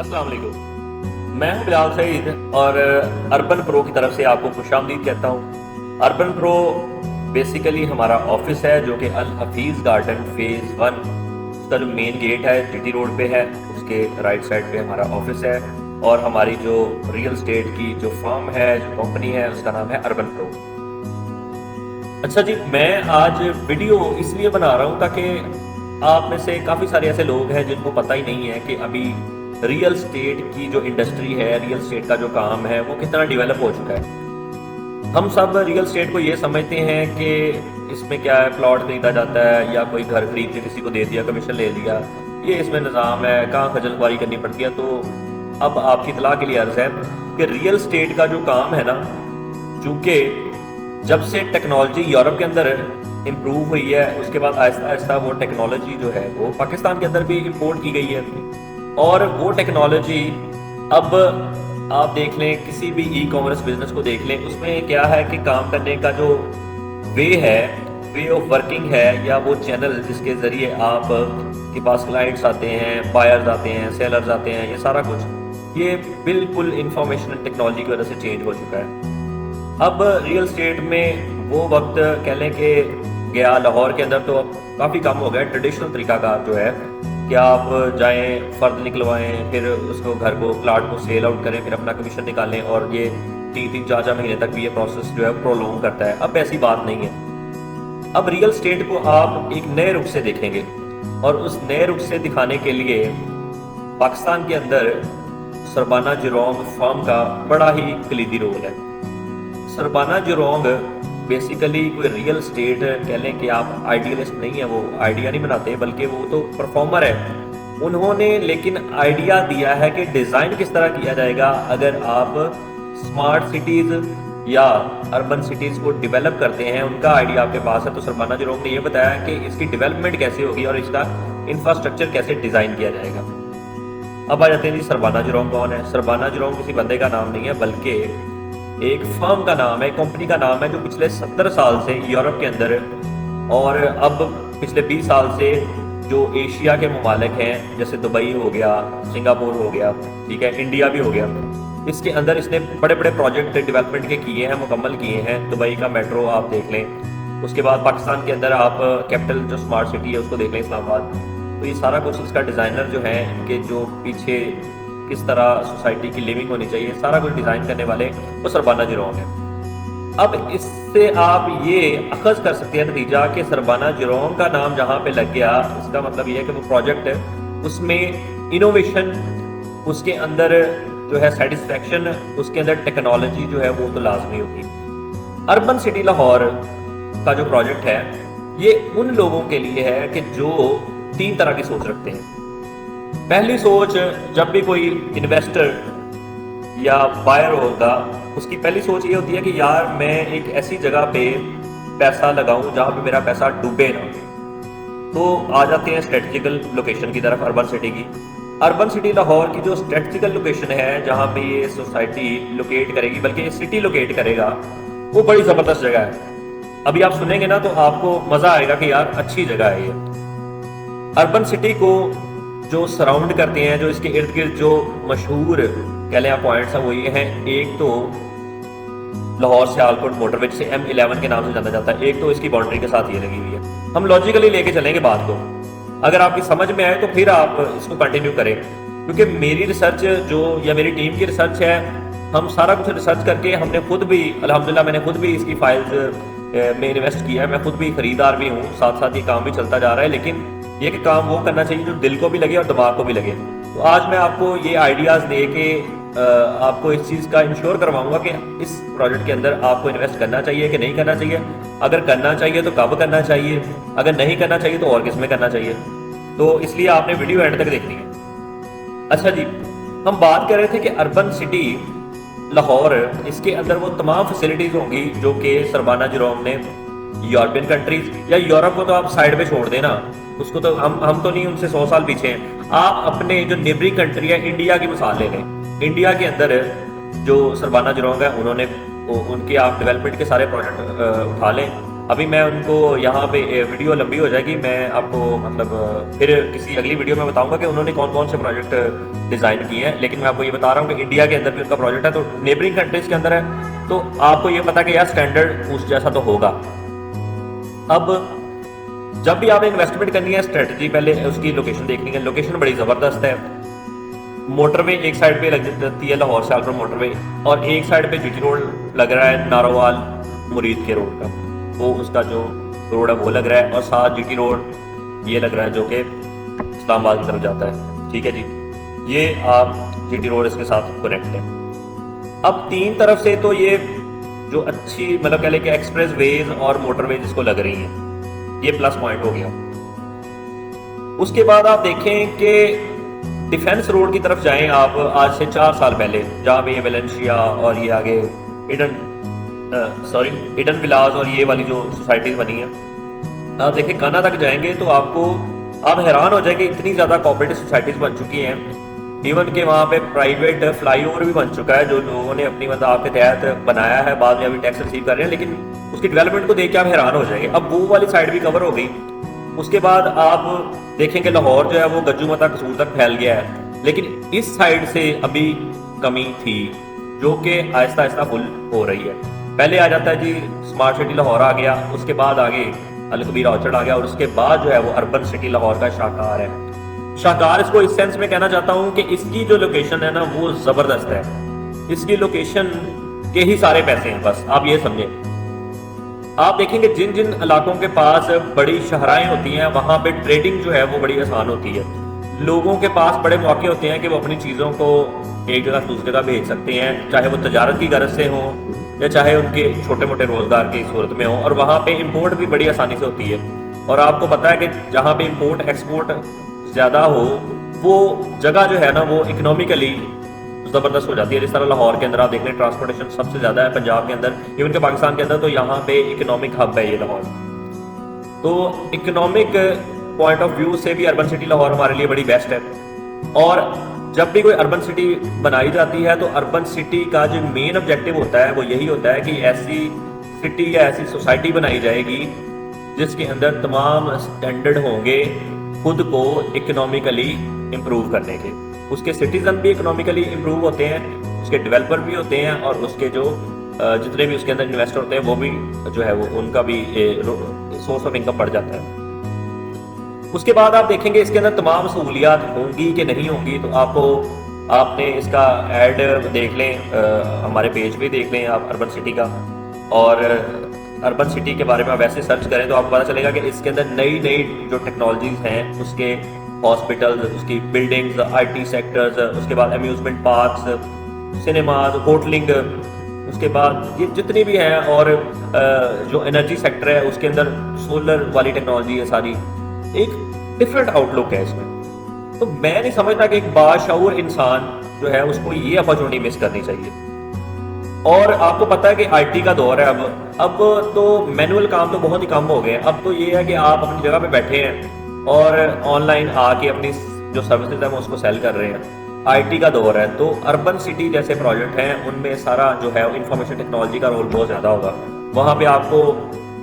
अस्सलाम वालेकुम। मैं हूं बिलाल सईद और अर्बन प्रो की तरफ से आपको खुशामदीद कहता हूं। अर्बन प्रो बेसिकली हमारा ऑफिस है जो कि अल हफीज़ गार्डन फेज़ 1 उसका जो मेन गेट है जीटी रोड पे है, उसके राइट साइड पे हमारा ऑफिस है। और हमारी जो रियल स्टेट की जो फर्म है, जो कंपनी है, उसका नाम है अर्बन प्रो। अच्छा जी, मैं आज वीडियो इसलिए बना रहा हूँ ताकि आप में से काफ़ी सारे ऐसे लोग हैं जिनको पता ही नहीं है कि अभी रियल स्टेट की जो इंडस्ट्री है, रियल स्टेट का जो काम है, वो कितना डेवलप हो चुका है। हम सब रियल स्टेट को ये समझते हैं कि इसमें क्या है, प्लॉट खरीदा जाता है या कोई घर खरीद के किसी को दे दिया, कमीशन ले लिया, ये इसमें निज़ाम है, कहाँ खजल खुआरी करनी पड़ती है। तो अब आपकी इतला के लिए अर्ज़ है कि रियल स्टेट का जो काम है ना, चूँकि जब से टेक्नोलॉजी यूरोप के अंदर इम्प्रूव हुई है, उसके बाद आहिस्ता आहिस्ता वो टेक्नोलॉजी जो है वो पाकिस्तान के अंदर भी इम्पोर्ट की गई है। और वो टेक्नोलॉजी अब आप देख लें, किसी भी ई कॉमर्स बिजनेस को देख लें, उसमें क्या है कि काम करने का जो वे है, वे ऑफ वर्किंग है, या वो चैनल जिसके ज़रिए आप के पास क्लाइंट्स आते हैं, बायर्स आते हैं, सेलर्स आते हैं, ये सारा कुछ ये बिल्कुल इंफॉर्मेशन टेक्नोलॉजी की वजह से चेंज हो चुका है। अब रियल स्टेट में वो वक्त कह लें कि गया, लाहौर के अंदर तो अब काफ़ी कम हो गया ट्रेडिशनल तरीका का जो है कि आप जाएं, फ़र्द निकलवाएं, फिर उसको घर को प्लाट को सेल आउट करें, फिर अपना कमीशन निकालें, और ये 3-4 महीने तक भी ये प्रोसेस जो है प्रोलॉन्ग करता है। अब ऐसी बात नहीं है। अब रियल स्टेट को आप एक नए रुख से देखेंगे, और उस नए रुख से दिखाने के लिए पाकिस्तान के अंदर सरबाना जिरोंग फर्म का बड़ा ही कलीदी रोल है। सरबाना जिरोंग बेसिकली कोई रियल स्टेट कह लें कि आप आइडियलिस्ट नहीं है, वो आइडिया नहीं बनाते, बल्कि वो तो परफॉर्मर है। उन्होंने लेकिन आइडिया दिया है कि डिज़ाइन किस तरह किया जाएगा अगर आप स्मार्ट सिटीज़ या अर्बन सिटीज़ को डेवलप करते हैं। उनका आइडिया आपके पास है। तो सरबाना जिरोंग ने ये बताया कि इसकी डेवलपमेंट कैसे होगी और इसका इंफ्रास्ट्रक्चर कैसे डिज़ाइन किया जाएगा। अब आ जाते हैं जी, सरबाना जिरोंग कौन है। सरबाना जिरोंग किसी बंदे का नाम नहीं है, बल्कि एक फर्म का नाम है, कंपनी का नाम है, जो पिछले 70 साल से यूरोप के अंदर और अब पिछले 20 साल से जो एशिया के ममालिक हैं, जैसे दुबई हो गया, सिंगापुर हो गया, ठीक है, इंडिया भी हो गया, इसके अंदर इसने बड़े बड़े प्रोजेक्ट डेवलपमेंट के किए हैं, मुकम्मल किए हैं। दुबई का मेट्रो आप देख लें, उसके बाद पाकिस्तान के अंदर आप कैपिटल जो स्मार्ट सिटी है उसको देख लें, इस्लामाबाद। तो ये सारा कुछ इसका डिज़ाइनर जो है, इनके जो पीछे किस तरह सोसाइटी की लिविंग होनी चाहिए, सारा कुछ डिज़ाइन करने वाले वो सरबाना जिरोंग है। अब इससे आप ये अखज़ कर सकते हैं नतीजा कि सरबाना जिरोंग का नाम जहाँ पे लग गया, इसका मतलब ये है कि वो प्रोजेक्ट है, उसमें इनोवेशन, उसके अंदर जो है सेटिस्फैक्शन, उसके अंदर टेक्नोलॉजी जो है वो तो लाजमी होगी। अर्बन सिटी लाहौर का जो प्रोजेक्ट है, ये उन लोगों के लिए है कि जो 3 तरह की सोच रखते हैं। पहली सोच, जब भी कोई इन्वेस्टर या बायर होगा, उसकी पहली सोच ये होती है कि यार मैं एक ऐसी जगह पे पैसा लगाऊं जहां पे मेरा पैसा डूबे ना। तो आ जाते हैं स्ट्रेटजिकल लोकेशन की तरफ, अर्बन सिटी की। अर्बन सिटी लाहौर की जो स्ट्रेटजिकल लोकेशन है, जहां पे ये सोसाइटी लोकेट करेगी, बल्कि ये सिटी लोकेट करेगा, वो बड़ी ज़बरदस्त जगह है। अभी आप सुनेंगे ना तो आपको मज़ा आएगा कि यार अच्छी जगह है ये। अर्बन सिटी को जो सराउंड करते हैं, जो इसके इर्द गिर्द जो मशहूर कह लें आप पॉइंट्स हैं, वो ये हैं। एक तो लाहौर सियालकोट मोटरवे से M11 के नाम से जाना जाता है, एक तो इसकी बाउंड्री के साथ ये लगी हुई है। हम लॉजिकली लेके चलेंगे बात को, अगर आपकी समझ में आए तो फिर आप इसको कंटिन्यू करें, क्योंकि मेरी रिसर्च जो या मेरी टीम की रिसर्च है, हम सारा कुछ रिसर्च करके हमने खुद भी अल्हम्दुलिल्लाह मैंने खुद भी इसकी फाइल्स में इन्वेस्ट किया है। मैं खुद भी खरीदार भी हूँ, साथ साथ ये काम भी चलता जा रहा है। लेकिन ये कि काम वो करना चाहिए जो दिल को भी लगे और दिमाग को भी लगे। तो आज मैं आपको ये आइडियाज़ दे के आपको इस चीज़ का इंश्योर करवाऊंगा कि इस प्रोजेक्ट के अंदर आपको इन्वेस्ट करना चाहिए कि नहीं करना चाहिए। अगर करना चाहिए तो कब करना चाहिए, अगर नहीं करना चाहिए तो और किस में करना चाहिए। तो इसलिए आपने वीडियो एंड तक देखनी है। अच्छा जी, हम बात कर रहे थे कि अर्बन सिटी लाहौर, इसके अंदर वो तमाम फैसिलिटीज़ होंगी जो कि सरबाना जिरोंग ने यूरोपियन कंट्रीज या यूरोप को तो आप साइड पे छोड़ देना, उसको तो हम तो नहीं, उनसे 100 साल पीछे हैं। आप अपने जो नेबरिंग कंट्री है इंडिया की मिसाल ले लें। इंडिया के अंदर जो सरबाना जिरोंग है, उनके आप डेवलपमेंट के सारे प्रोजेक्ट उठा लें। ابھی میں ان کو یہاں پہ ویڈیو لمبی ہو جائے گی، میں آپ کو مطلب پھر کسی اگلی ویڈیو میں بتاؤں گا کہ انہوں نے کون کون سے پروجیکٹ ڈیزائن کیے ہیں، لیکن میں آپ کو یہ بتا رہا ہوں کہ انڈیا کے اندر بھی ان کا پروجیکٹ ہے، تو نیبرنگ کنٹریز کے اندر ہے، تو آپ کو یہ پتا کہ یار اسٹینڈرڈ اس جیسا تو ہوگا۔ اب جب بھی آپ نے انویسٹمنٹ کرنی ہے، اسٹریٹجی پہلے اس کی لوکیشن دیکھنی ہے، لوکیشن بڑی زبردست ہے۔ موٹر وے ایک سائڈ پہ لگ جاتی ہے لاہور سیالکوٹ موٹر وے، اور ایک سائڈ پہ جی ٹی روڈ لگ رہا ہے نارووال مرید کے روڈ کا، وہ اس کا جو روڈ ہے وہ لگ رہا ہے، اور ساتھ جی ٹی روڈ یہ لگ رہا ہے جو کہ اسلام آباد کی طرف جاتا ہے، ٹھیک ہے جی، یہ آپ جی ٹی روڈ اس کے ساتھ کنیکٹ ہے۔ اب تین طرف سے تو یہ جو اچھی مطلب کہہ لیں کہ ایکسپریس ویز اور موٹر ویز اس کو لگ رہی ہیں، یہ پلس پوائنٹ ہو گیا۔ اس کے بعد آپ دیکھیں کہ ڈیفینس روڈ کی طرف جائیں آپ، آج سے 4 سال پہلے جہاں پہ یہ ویلنشیا اور یہ آگے ایڈن ولاز اور یہ والی جو سوسائٹیز بنی ہیں، آپ دیکھیں کانا تک جائیں گے تو آپ حیران ہو جائیں کہ اتنی زیادہ کوآپریٹو سوسائٹیز بن چکی ہیں، ایون کہ وہاں پہ پرائیویٹ فلائی اوور بھی بن چکا ہے جو لوگوں نے اپنی مذاق کے تحت بنایا ہے، بعد میں ابھی ٹیکس ریسیو کر رہے ہیں، لیکن اس کی ڈیولپمنٹ کو دیکھ کے آپ حیران ہو جائیں گے۔ اب وہ والی سائڈ بھی کور ہو گئی۔ اس کے بعد آپ دیکھیں کہ لاہور جو ہے وہ گجو متا قصور تک پھیل گیا ہے، لیکن اس سائڈ سے ابھی کمی تھی جو کہ آہستہ آہستہ فل ہو رہی ہے۔ پہلے آ جاتا ہے جی اسمارٹ سٹی لاہور آ گیا، اس کے بعد آگے الکبیر آرچرڈ آ گیا، اور اس کے بعد جو ہے وہ اربن سٹی لاہور کا شاہکار ہے۔ شاہکار اس کو اس سینس میں کہنا چاہتا ہوں کہ اس کی جو لوکیشن ہے نا وہ زبردست ہے، اس کی لوکیشن کے ہی سارے پیسے ہیں، بس آپ یہ سمجھیں۔ آپ دیکھیں کہ جن جن علاقوں کے پاس بڑی شاہراہیں ہوتی ہیں وہاں پہ ٹریڈنگ جو ہے وہ بڑی آسان ہوتی ہے، لوگوں کے پاس بڑے موقع ہوتے ہیں کہ وہ اپنی چیزوں کو ایک جگہ سے دوسری جگہ بھیج سکتے ہیں، چاہے وہ تجارت کی غرض سے ہوں یا چاہے ان کے چھوٹے موٹے روزگار کی صورت میں ہوں، اور وہاں پہ امپورٹ بھی بڑی آسانی سے ہوتی ہے۔ اور آپ کو پتہ ہے کہ جہاں پہ امپورٹ ایکسپورٹ زیادہ ہو وہ جگہ جو ہے نا وہ اکنامیکلی زبردست ہو جاتی ہے۔ جس طرح لاہور کے اندر آپ دیکھ لیں ٹرانسپورٹیشن سب سے زیادہ ہے پنجاب کے اندر، ایون کہ پاکستان کے اندر، تو یہاں پہ اکنامک ہب ہے یہ لاہور، تو اکنامک پوائنٹ آف ویو سے بھی اربن سٹی لاہور ہمارے لیے بڑی بیسٹ ہے۔ اور جب بھی کوئی اربن سٹی بنائی جاتی ہے تو اربن سٹی کا جو مین آبجیکٹو ہوتا ہے وہ یہی ہوتا ہے کہ ایسی سٹی یا ایسی سوسائٹی بنائی جائے گی جس کے اندر تمام اسٹینڈرڈ ہوں گے خود کو اکنامیکلی امپروو کرنے کے، اس کے سٹیزن بھی اکنامیکلی امپروو ہوتے ہیں، اس کے ڈیولپر بھی ہوتے ہیں، اور اس کے جو جتنے بھی اس کے اندر انویسٹر ہوتے ہیں وہ بھی جو ہے وہ ان کا بھی سورس آف انکم بڑھ جاتا ہے۔ اس کے بعد آپ دیکھیں گے اس کے اندر تمام سہولیات ہوں گی کہ نہیں ہوں گی، تو آپ نے اس کا ایڈ دیکھ لیں، ہمارے پیج پہ دیکھ لیں آپ اربن سٹی کا، اور اربن سٹی کے بارے میں آپ ویسے سرچ کریں تو آپ کو پتا چلے گا کہ اس کے اندر نئی نئی جو ٹیکنالوجیز ہیں، اس کے ہاسپٹلز، اس کی بلڈنگز، آئی ٹی سیکٹرز، اس کے بعد امیوزمنٹ پارکس، سنیماز، ہوٹلنگ، اس کے بعد یہ جتنی بھی ہیں، اور جو انرجی سیکٹر ہے اس کے اندر سولر والی ٹیکنالوجی ہے ساری، ایک ڈفرینٹ آؤٹ لک ہے اس میں۔ تو میں نہیں سمجھتا کہ ایک باشعور انسان جو ہے اس کو یہ اپرچونٹی مس کرنی چاہیے۔ اور آپ کو پتہ ہے کہ آئی ٹی کا دور ہے، اب تو مینول کام تو بہت ہی کم ہو گئے، اب تو یہ ہے کہ آپ اپنی جگہ پہ بیٹھے ہیں اور آن لائن آ کے اپنی جو سروسز ہیں وہ اس کو سیل کر رہے ہیں۔ آئی ٹی کا دور ہے، تو اربن سٹی جیسے پروجیکٹ ہیں ان میں سارا جو ہے انفارمیشن ٹیکنالوجی کا رول بہت زیادہ ہوگا، وہاں پہ آپ کو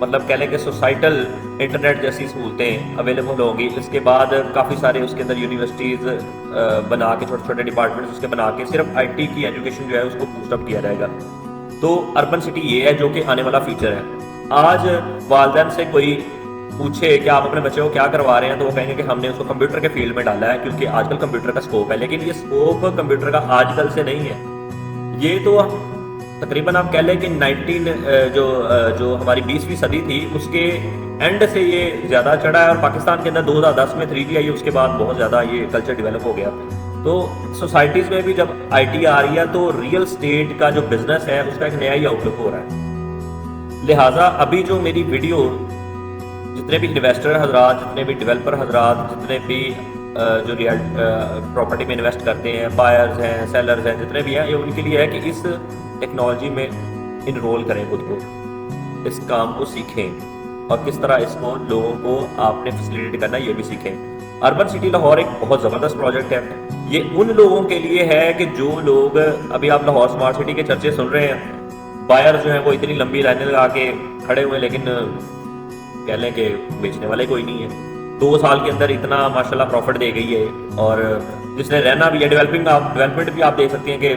مطلب کہہ لیں کہ سوسائٹل انٹرنیٹ جیسی سہولتیں اویلیبل ہوں گی۔ اس کے بعد کافی سارے اس کے اندر یونیورسٹیز بنا کے، چھوٹے چھوٹے ڈپارٹمنٹس اس کے بنا کے صرف آئی ٹی کی ایجوکیشن جو ہے اس کو بوسٹ اپ کیا جائے گا۔ تو اربن سٹی یہ ہے جو کہ آنے والا فیچر ہے۔ آج والدین سے کوئی پوچھے کہ آپ اپنے بچے کو کیا کروا رہے ہیں تو وہ کہیں گے کہ ہم نے اس کو کمپیوٹر کے فیلڈ میں ڈالا ہے کیونکہ آج کل کمپیوٹر کا اسکوپ ہے، لیکن یہ اسکوپ کمپیوٹر کا آج کل سے نہیں ہے، یہ تو تقریباً آپ کہہ لیں کہ 19 جو ہماری 20ویں صدی تھی اس کے اینڈ سے یہ زیادہ چڑھا ہے، اور پاکستان کے اندر 2010 میں 3G آئی، اس کے بعد بہت زیادہ یہ کلچر ڈیولپ ہو گیا۔ تو سوسائٹیز میں بھی جب آئی ٹی آ رہی ہے تو ریئل اسٹیٹ کا جو بزنس ہے اس کا ایک نیا ہی آؤٹ لک ہو رہا ہے۔ لہٰذا ابھی جو میری ویڈیو جتنے بھی انویسٹر حضرات، جتنے بھی ڈیولپر حضرات، جتنے بھی جو پراپرٹی میں انویسٹ کرتے ہیں، بائرز ہیں، سیلرز ہیں، جتنے بھی ہیں، یہ ان کے لیے ہے کہ اس ٹیکنالوجی میں انرول کریں خود کو، اس کام کو سیکھیں، اور کس طرح اس کو لوگوں کو آپ نے فیسیلیٹیٹ کرنا ہے یہ بھی سیکھیں۔ اربن سٹی لاہور ایک بہت زبردست پروجیکٹ ہے، یہ ان لوگوں کے لیے ہے کہ جو لوگ ابھی آپ لاہور اسمارٹ سٹی کے چرچے سن رہے ہیں، بائر جو ہیں وہ اتنی لمبی لائنیں لگا کے کھڑے ہوئے، لیکن कह लें कि बेचने वाले कोई नहीं है। 2 साल के अंदर इतना माशाल्लाह प्रॉफिट दे गई है, और जिसने रहना भी है, डेवलपमेंट भी आप देख सकते हैं कि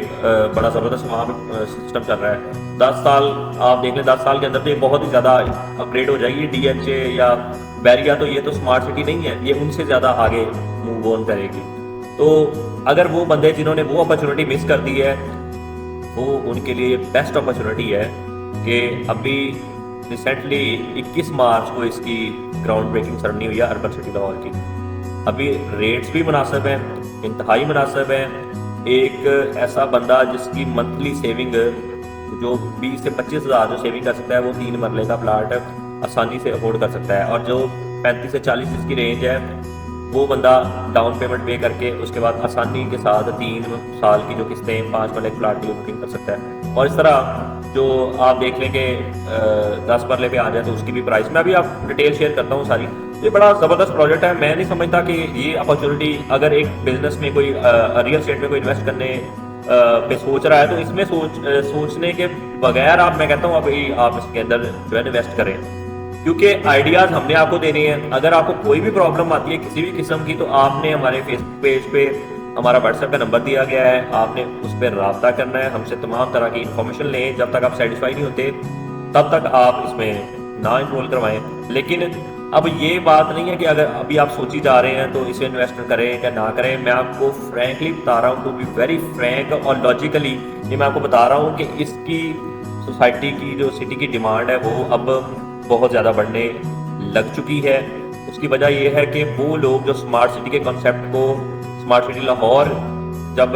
बड़ा ज़बरदस्त वहाँ पे सिस्टम चल रहा है। 10 साल आप देख लें, 10 साल के अंदर तो ये बहुत ही ज़्यादा अपग्रेड हो जाएगी। DHA या बैरिया तो ये तो स्मार्ट सिटी नहीं है, ये उनसे ज़्यादा आगे मूव ऑन करेगी। तो अगर वो बंदे जिन्होंने वो अपॉर्चुनिटी मिस कर दी है, वो उनके लिए बेस्ट अपॉर्चुनिटी है कि अभी रिसेंटली 21 मार्च को इसकी ग्राउंड ब्रेकिंग सेरेमनी हुई है अर्बन सिटी लाहौर की। अभी रेट्स भी मुनासिब हैं, इंतहाई मुनासिब हैं। एक ऐसा बंदा जिसकी मंथली सेविंग जो 20 से 25 हज़ार जो सेविंग कर सकता है, वो 3 मरले का प्लाट आसानी से अफोर्ड कर सकता है। और जो 35 से 40 जिसकी रेंज है, वो बंदा डाउन पेमेंट पे करके उसके बाद आसानी के साथ 3 साल की जो किस्तें 5 मरले प्लाट की बुकिंग कर सकता है। और इस तरह जो आप देख लें कि 10 मरले पे आ जाए तो उसकी भी प्राइस मैं अभी आप डिटेल शेयर करता हूँ सारी। ये बड़ा ज़बरदस्त प्रोजेक्ट है। मैं नहीं समझता कि ये अपॉर्चुनिटी अगर एक बिजनेस में कोई रियल एस्टेट में कोई इन्वेस्ट करने पे सोच रहा है, तो इसमें सोचने के बगैर मैं कहता हूँ अभी आप इसके अंदर जो है इन्वेस्ट करें, क्योंकि आइडियाज़ हमने आपको देने हैं। अगर आपको कोई भी प्रॉब्लम आती है किसी भी किस्म की, तो आपने हमारे फेसबुक पेज पे हमारा व्हाट्सएप का नंबर दिया गया है, आपने उस पर रब्ता करना है, हमसे तमाम तरह की इन्फॉर्मेशन लें। जब तक आप सेटिस्फाई नहीं होते तब तक आप इसमें ना इनरोल करवाएं। लेकिन अब ये बात नहीं है कि अगर अभी आप सोची जा रहे हैं तो इसे इन्वेस्ट करें या ना करें। मैं आपको फ्रैंकली बता रहा हूँ, टू बी वेरी फ्रैंक और लॉजिकली ये मैं आपको बता रहा हूँ कि इसकी सोसाइटी की जो सिटी की डिमांड है वो अब बहुत ज़्यादा बढ़ने लग चुकी है। उसकी वजह यह है कि वो लोग जो स्मार्ट सिटी के कॉन्सेप्ट को, स्मार्ट सिटी लाहौर जब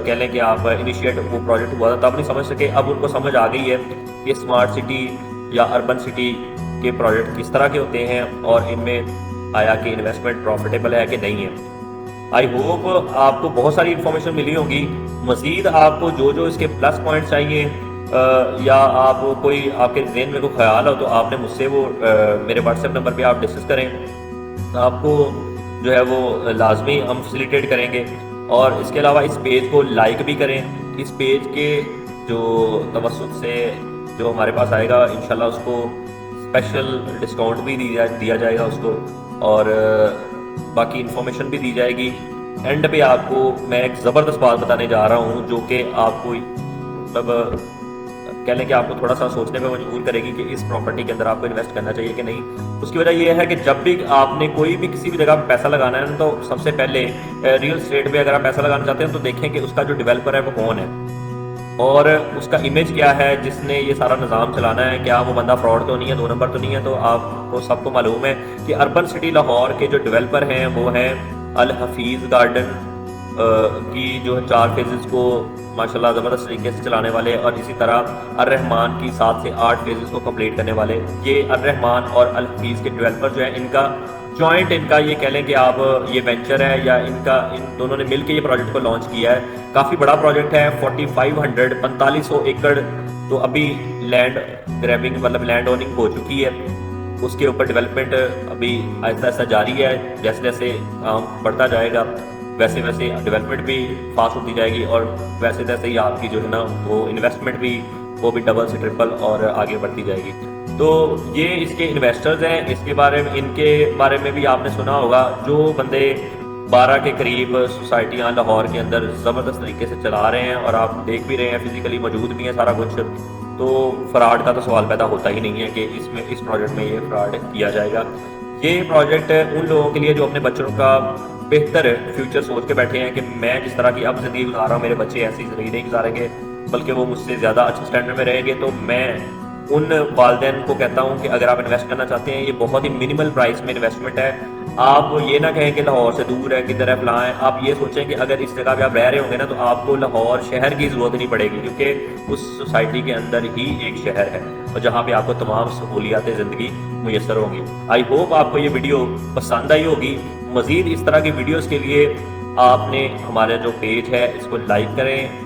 कह लें कि आप इनिशिएट वो प्रोजेक्ट हुआ था तब नहीं समझ सके, अब उनको समझ आ गई है कि स्मार्ट सिटी या अर्बन सिटी के प्रोजेक्ट किस तरह के होते हैं और इनमें आया कि इन्वेस्टमेंट प्रॉफिटेबल है कि नहीं है। आई होप आपको बहुत सारी इन्फॉर्मेशन मिली होगी। मज़ीद आपको जो इसके प्लस पॉइंट चाहिए या आप कोई आपके जहन में कोई ख्याल हो तो आपने मुझसे वो मेरे व्हाट्सएप नंबर पे आप डिस्कस करें, आपको जो है वो लाजमी हम फैसिलिटेट करेंगे। और इसके अलावा इस पेज को लाइक भी करें। इस पेज के जो तवस्सुत से जो हमारे पास आएगा इंशाल्लाह उसको स्पेशल डिस्काउंट भी दिया जाएगा उसको, और बाकी इन्फॉर्मेशन भी दी जाएगी। एंड पे आपको मैं एक ज़बरदस्त बात बताने जा रहा हूँ जो कि आपको मतलब कह लें कि आपको थोड़ा सा सोचने पे मजबूर करेगी कि इस प्रॉपर्टी के अंदर आपको इन्वेस्ट करना चाहिए कि नहीं। उसकी वजह यह है कि जब भी आपने कोई भी किसी भी जगह पे पैसा लगाना है तो सबसे पहले रियल एस्टेट पे अगर आप पैसा लगाना चाहते हैं तो देखें कि उसका जो डेवलपर है वो कौन है और उसका इमेज क्या है, जिसने ये सारा निज़ाम चलाना है। क्या वो बंदा फ्रॉड तो नहीं है, 2 नंबर तो नहीं है। तो आपको सबको मालूम है कि अर्बन सिटी लाहौर के जो डेवलपर हैं वो हैं अल हफीज़ गार्डन की जो 4 फेजेस को माशाल्लाह ज़बरदस्त तरीके से चलाने वाले, और इसी तरह अर-रहमान की 7 से 8 फेजेस को कंप्लीट करने वाले। ये अर-रहमान और अल हफीज़ के डेवलपर जो है इनका जॉइंट, इनका ये कह लें कि आप ये वेंचर है या इन दोनों ने मिलकर ये प्रोजेक्ट को लॉन्च किया है। काफ़ी बड़ा प्रोजेक्ट है, 4500 एकड़। तो अभी लैंड ग्रैबिंग मतलब लैंड ओनिंग हो चुकी है, उसके ऊपर डेवलपमेंट अभी आहिस्ता आहिस्ता जारी है। जैसे जैसे काम बढ़ता जाएगा वैसे वैसे डेवलपमेंट भी फास्ट होती जाएगी, और वैसे वैसे ही आपकी जो है ना वो इन्वेस्टमेंट भी वो भी डबल से ट्रिपल और आगे बढ़ती जाएगी। तो ये इसके इन्वेस्टर्स हैं, इनके बारे में भी आपने सुना होगा। जो बंदे 12 के करीब सोसाइटियाँ लाहौर के अंदर ज़बरदस्त तरीके से चला रहे हैं और आप देख भी रहे हैं, फिजिकली मौजूद भी हैं सारा कुछ, तो फ्रॉड का तो सवाल पैदा होता ही नहीं है कि इस प्रोजेक्ट में ये फ्रॉड किया जाएगा। ये प्रोजेक्ट उन लोगों के लिए जो अपने बच्चों का बेहतर फ्यूचर सोच के बैठे हैं कि मैं जिस तरह की अब ज़िंदगी गुजार रहा हूँ मेरे बच्चे ऐसी ज़िंदगी नहीं गुजारेंगे बल्कि वो मुझसे ज़्यादा अच्छे स्टैंडर्ड में रहेंगे। तो मैं उन वालिदैन को कहता हूँ कि अगर आप इन्वेस्ट करना चाहते हैं, ये बहुत ही मिनिमल प्राइस में इन्वेस्टमेंट है। आप ये ना कहें कि लाहौर से दूर है, किधर है, फलां है। आप ये सोचें कि अगर इस जगह पे आप रह रहे होंगे ना तो आपको लाहौर शहर की ज़रूरत नहीं पड़ेगी, क्योंकि उस सोसाइटी के अंदर ही एक शहर है और जहाँ पे आपको तमाम सहूलियात ज़िंदगी मुयसर होंगी। आई होप आपको ये वीडियो पसंद आई होगी। मज़ीद इस तरह की वीडियोज़ के लिए आपने हमारे जो पेज है इसको लाइक करें,